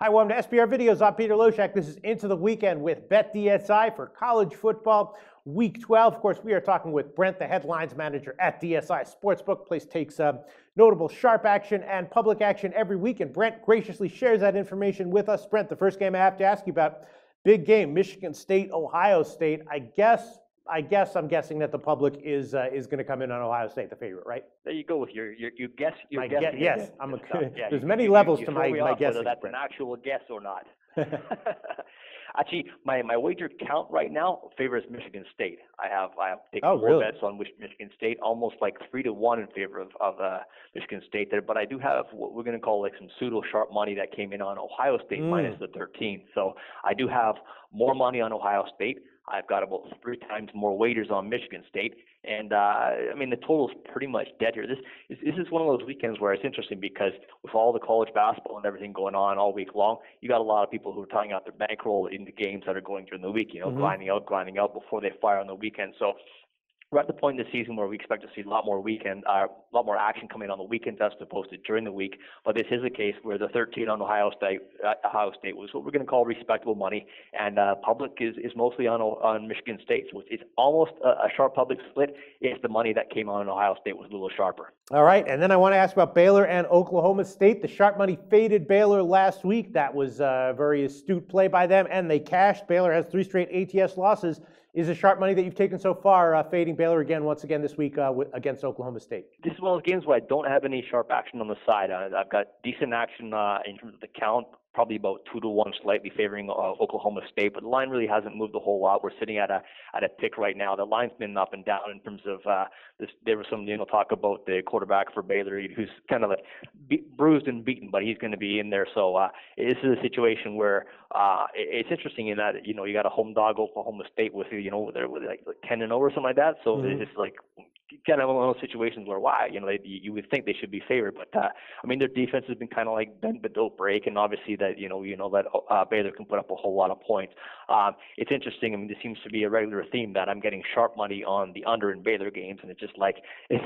Hi, welcome to SBR Videos. I'm Peter Loshak. This is Into the Weekend with Bet DSI for college football week 12. Of course, we are talking with Brent, the headlines manager at DSI Sportsbook. Place takes notable sharp action and public action every week, and Brent graciously shares that information with us. Brent, the first game I have to ask you about, big game, Michigan State, Ohio State. I'm guessing that the public is going to come in on Ohio State, the favorite, right? There you go with your guess. Your guess. Yes, yeah, there's many levels to my guessing. Whether that's an actual guess or not. Actually, my wager count right now favors Michigan State. I have taken more bets on Michigan State, almost like 3-1 in favor of Michigan State there. But I do have what we're going to call like some pseudo sharp money that came in on Ohio State minus the 13. So I do have more money on Ohio State. I've got about 3 times more wagers on Michigan State, and I mean the total's pretty much dead here. This is one of those weekends where it's interesting because with all the college basketball and everything going on all week long, you got a lot of people who are tying out their bankroll into games that are going during the week. You know, grinding out before they fire on the weekend. So we're at the point in the season where we expect to see a lot more action coming on the weekend as opposed to during the week. But this is a case where the 13 on Ohio State was what we're going to call respectable money, and public is mostly on Michigan State. So it's almost a sharp public split if the money that came on Ohio State was a little sharper. All right, and then I want to ask about Baylor and Oklahoma State. The sharp money faded Baylor last week. That was a very astute play by them, and they cashed. Baylor has 3 straight ATS losses. Is the sharp money that you've taken so far fading Baylor once again this week against Oklahoma State? This is one of those games where I don't have any sharp action on the side. I've got decent action in terms of the count, probably about 2-1, slightly favoring Oklahoma State, but the line really hasn't moved a whole lot. We're sitting at a pick right now. The line's been up and down in terms of there was some talk about the quarterback for Baylor who's kind of like bruised and beaten, but he's going to be in there. So this is a situation where it's interesting in that you got a home dog Oklahoma State with with like 10-0 or something like that. So it's like kind of one of those situations where you would think they should be favored, but I mean their defense has been kind of like bend but don't break, and obviously that that Baylor can put up a whole lot of points. It's interesting. I mean, this seems to be a regular theme that I'm getting sharp money on the under in Baylor games, and it's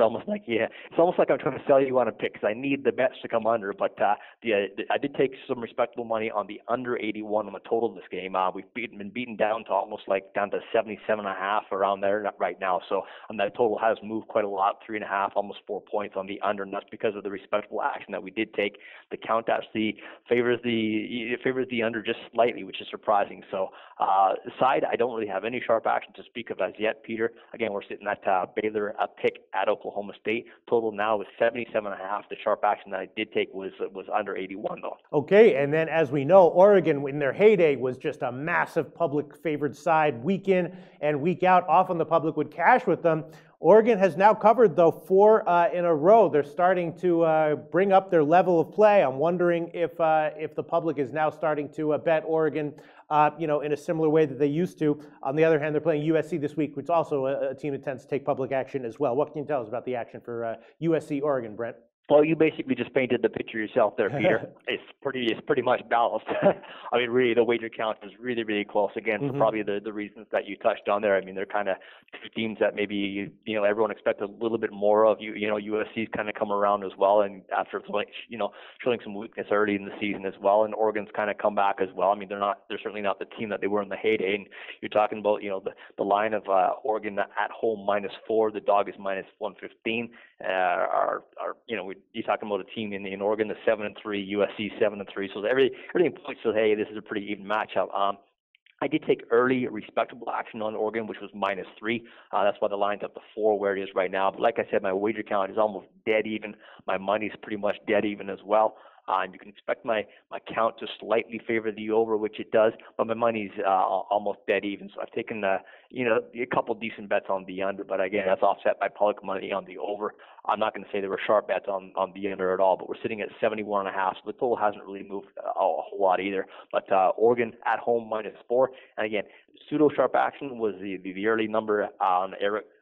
almost like I'm trying to sell you on a pick because I need the bets to come under. But I did take some respectable money on the under 81 on the total of this game. We've been beaten down to almost like down to 77.5 around there right now. So that total has moved quite a lot, 3.5, almost 4 points on the under, and that's because of the respectable action that we did take. The count actually favors the under just slightly, which is surprising. So side, I don't really have any sharp action to speak of as yet, Peter. Again, we're sitting at Baylor a pick at Oklahoma State. Total now is 77.5. The sharp action that I did take was under 81 though. Okay, and then as we know, Oregon in their heyday was just a massive public favored side week in and week out. Often the public would cash with them. Oregon has now covered, though, 4 in a row. They're starting to bring up their level of play. I'm wondering if the public is now starting to bet Oregon, in a similar way that they used to. On the other hand, they're playing USC this week, which is also a team that tends to take public action as well. What can you tell us about the action for USC-Oregon, Brent? Well, you basically just painted the picture yourself there, Peter. It's pretty much balanced. I mean, really, the wager count is really, really close. Again, for probably the reasons that you touched on there. I mean, they're kind of 2 teams that maybe everyone expected a little bit more of. USC's kind of come around as well, and after showing some weakness early in the season as well, and Oregon's kind of come back as well. I mean, they're certainly not the team that they were in the heyday. And you're talking about the line of Oregon at home -4, the dog is -115. You're talking about a team in Oregon, the 7-3, USC 7-3. So everything points to, hey, this is a pretty even matchup. I did take early respectable action on Oregon, which was -3. That's why the line's up to 4 where it is right now. But like I said, my wager count is almost dead even. My money's pretty much dead even as well. You can expect my count to slightly favor the over, which it does, but my money's almost dead even. So I've taken a couple decent bets on the under, but again, that's offset by public money on the over. I'm not going to say there were sharp bets on the under at all, but we're sitting at 71.5, so the total hasn't really moved a whole lot either. But Oregon at home -4, and again, pseudo sharp action was the early number on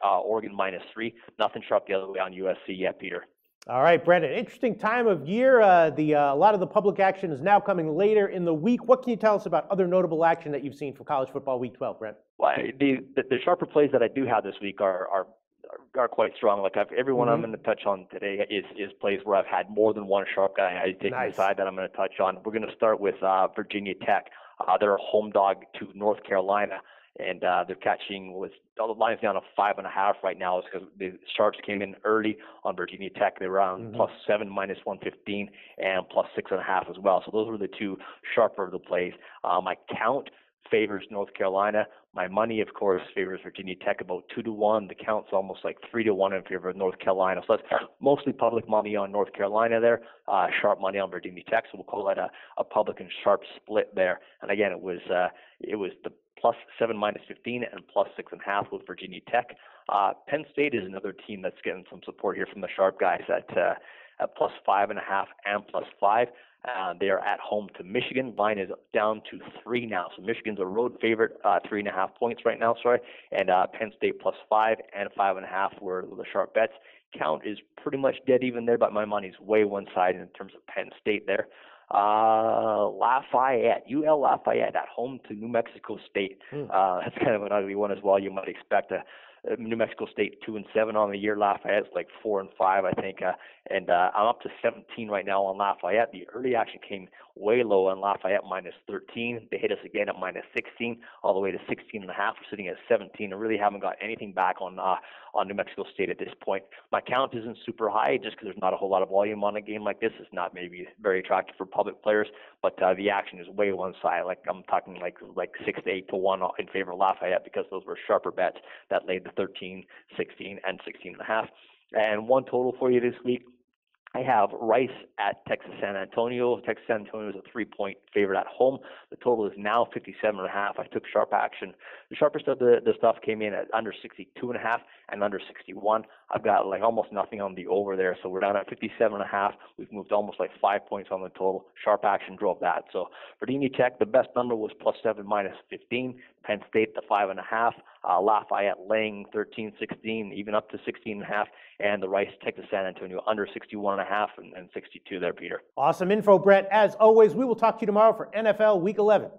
Oregon -3. Nothing sharp the other way on USC yet, Peter. All right, Brandon, interesting time of year. A lot of the public action is now coming later in the week. What can you tell us about other notable action that you've seen for college football week 12, Brent? Well, the sharper plays that I do have this week are are quite strong. Like everyone I'm going to touch on today is plays where I've had more than one sharp guy I taking the side that I'm going to touch on. We're going to start with Virginia Tech. They're a home dog to North Carolina, and they're catching with the line's down to 5.5 right now. Is because the sharps came in early on Virginia Tech. They were around +7 -115 and +6.5 as well. So those were the two sharper of the plays. My count favors North Carolina. My money, of course, favors Virginia Tech about 2-1. The count's almost like 3-1 in favor of North Carolina. So that's mostly public money on North Carolina there, sharp money on Virginia Tech. So we'll call that a public and sharp split there. And again, it was the +7 -15 and +6.5 with Virginia Tech. Penn State is another team that's getting some support here from the sharp guys at +5.5 and +5. They are at home to Michigan. Line is down to 3 now. So Michigan's a road favorite, 3.5 points right now, and Penn State +5 and 5.5 were the sharp bets. Count is pretty much dead even there, but my money's way one side in terms of Penn State there. Lafayette, UL Lafayette at home to New Mexico State. That's kind of an ugly one as well. You might expect New Mexico State 2-7 on the year. Lafayette's like 4-5, I think, and I'm up to 17 right now on Lafayette. The early action came way low on Lafayette -13. They hit us again at -16, all the way to 16.5. We're sitting at 17. I really haven't got anything back on New Mexico State at this point. My count isn't super high just because there's not a whole lot of volume on a game like this. It's not maybe very attractive for public players, but the action is way one side. Like I'm talking like 6 to 8 to 1 in favor of Lafayette because those were sharper bets that laid the 13, 16, and 16.5. And one total for you this week. I have Rice at Texas San Antonio. Texas San Antonio is a 3-point favorite at home. The total is now 57.5. I took sharp action. The sharpest of the stuff came in at under 62.5 and under 61. I've got like almost nothing on the over there, so we're down at 57.5. We've moved almost like 5 points on the total. Sharp action drove that. So Virginia Tech, the best number was +7 -15. Penn State, the 5.5. Lafayette laying 13, 16, even up to 16.5, and the Rice Texas San Antonio under 61.5 and 62 there, Peter. Awesome info, Brent. As always, we will talk to you tomorrow for NFL Week 11.